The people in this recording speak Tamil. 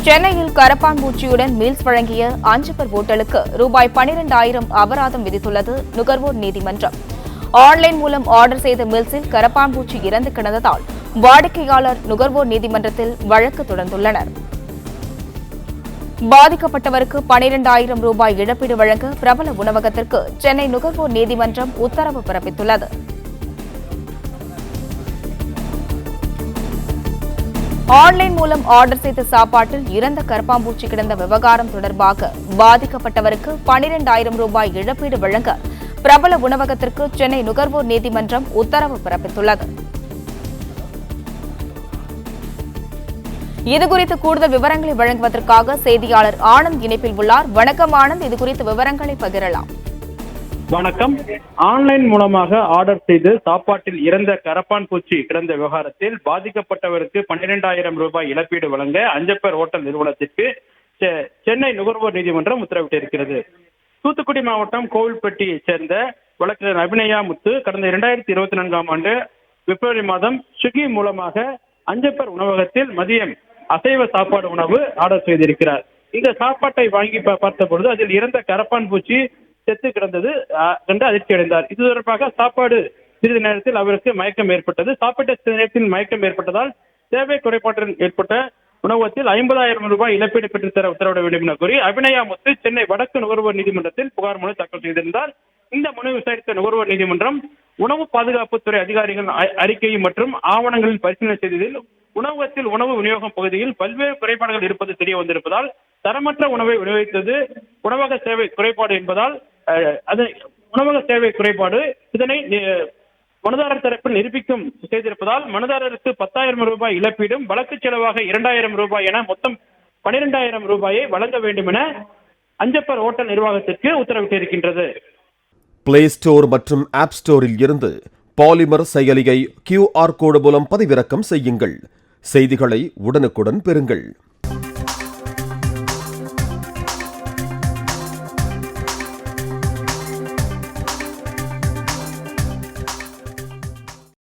சென்னையில் கரப்பான்பூச்சியுடன் மீல்ஸ் வழங்கிய 5 பேர் ஓட்டலுக்கு ரூபாய் 12,000 அபராதம் விதித்துள்ளது நுகர்வோர் நீதிமன்றம். ஆன்லைன் மூலம் ஆர்டர் செய்த மீல்ஸில் கரப்பான்பூச்சி இறந்து கிடந்ததால் வாடிக்கையாளர் நுகர்வோர் நீதிமன்றத்தில் வழக்கு தொடர்ந்துள்ளனர். பாதிக்கப்பட்டவருக்கு 12,000 ரூபாய் இழப்பீடு வழங்க பிரபல உணவகத்திற்கு சென்னை நுகர்வோர் நீதிமன்றம் உத்தரவு பிறப்பித்துள்ளது. ஆன்லைன் மூலம் ஆர்டர் செய்த சாப்பாட்டில் இறந்த கரப்பான்பூச்சி கிடந்த விவகாரம் தொடர்பாக பாதிக்கப்பட்டவருக்கு 12,000 ரூபாய் இழப்பீடு வழங்க பிரபல உணவகத்திற்கு சென்னை நுகர்வோர் நீதிமன்றம் உத்தரவு பிறப்பித்துள்ளது. இதுகுறித்து கூடுதல் விவரங்களை வழங்குவதற்காக செய்தியாளர் ஆனந்த் இணைப்பில் உள்ளார். வணக்கம் ஆனந்த், இதுகுறித்து விவரங்களை பகிரலாம். வணக்கம். ஆன்லைன் மூலமாக ஆர்டர் செய்து சாப்பாட்டில் இறந்த கரப்பான் பூச்சி கிடந்த விவகாரத்தில் பாதிக்கப்பட்டவருக்கு 12,000 ரூபாய் இழப்பீடு வழங்க அஞ்சப்பர் ஹோட்டல் நிறுவனத்திற்கு சென்னை நுகர்வோர் நீதிமன்றம் உத்தரவிட்டிருக்கிறது. தூத்துக்குடி மாவட்டம் கோவில்பட்டியைச் சேர்ந்த வழக்கறிஞர் அபிநயா முத்து கடந்த 2024ஆம் ஆண்டு பிப்ரவரி மாதம் ஸ்விக்கி மூலமாக அஞ்சப்பர் உணவகத்தில் மதியம் அசைவ சாப்பாடு உணவு ஆர்டர் செய்திருக்கிறார். இந்த சாப்பாட்டை வாங்கி பார்த்த பொழுது அதில் இறந்த கரப்பான் பூச்சி செத்து கிடந்தது கண்டு அதிர்ச்சி அடைந்தார். இது தொடர்பாக சாப்பாடு சிறிது நேரத்தில் அவருக்கு மயக்கம் ஏற்பட்டது. சாப்பிட்ட சிறிது நேரத்தில் மயக்கம் ஏற்பட்டதால் தேவை குறைபாட்டுடன் ஏற்பட்ட உணவகத்தில் 50,000 ரூபாய் இழப்பீடு பெற்றுத்தர உத்தரவிட வேண்டும் என கூறி அபிநயா முத்து சென்னை வடக்கு நுகர்வோர் நீதிமன்றத்தில் புகார் மனு தாக்கல் செய்திருந்தார். இந்த மனு விசாரித்த நுகர்வோர் நீதிமன்றம் உணவு பாதுகாப்புத்துறை அதிகாரிகள் அறிக்கை மற்றும் ஆவணங்களில் பரிசீலனை செய்ததில் உணவகத்தில் உணவு விநியோகம் பகுதியில் பல்வேறு குறைபாடுகள் இருப்பது தெரிய வந்திருப்பதால் தரமற்ற உணவை விநியோகித்தது உணவக சேவை குறைபாடு என்பதால் அது உணவக சேவை குறைபாடு இதனை மனுதாரர் தரப்பில் நிரூபிக்கும் செய்திருப்பதால் மனுதாரருக்கு 10,000 ரூபாய் இழப்பீடும் வழக்கு செலவாக 2,000 ரூபாய் என மொத்தம் 12,000 ரூபாயை வழங்க வேண்டும் என அஞ்சப்பர் ஹோட்டல் நிர்வாகத்திற்கு உத்தரவிட்டிருக்கின்றது. பிளே ஸ்டோர் மற்றும் ஆப் ஸ்டோரில் இருந்து பாலிமர் செயலியை QR கோடு மூலம் பதிவிறக்கம் செய்யுங்கள். செய்திகளை உடனுக்குடன் பெறுங்கள்.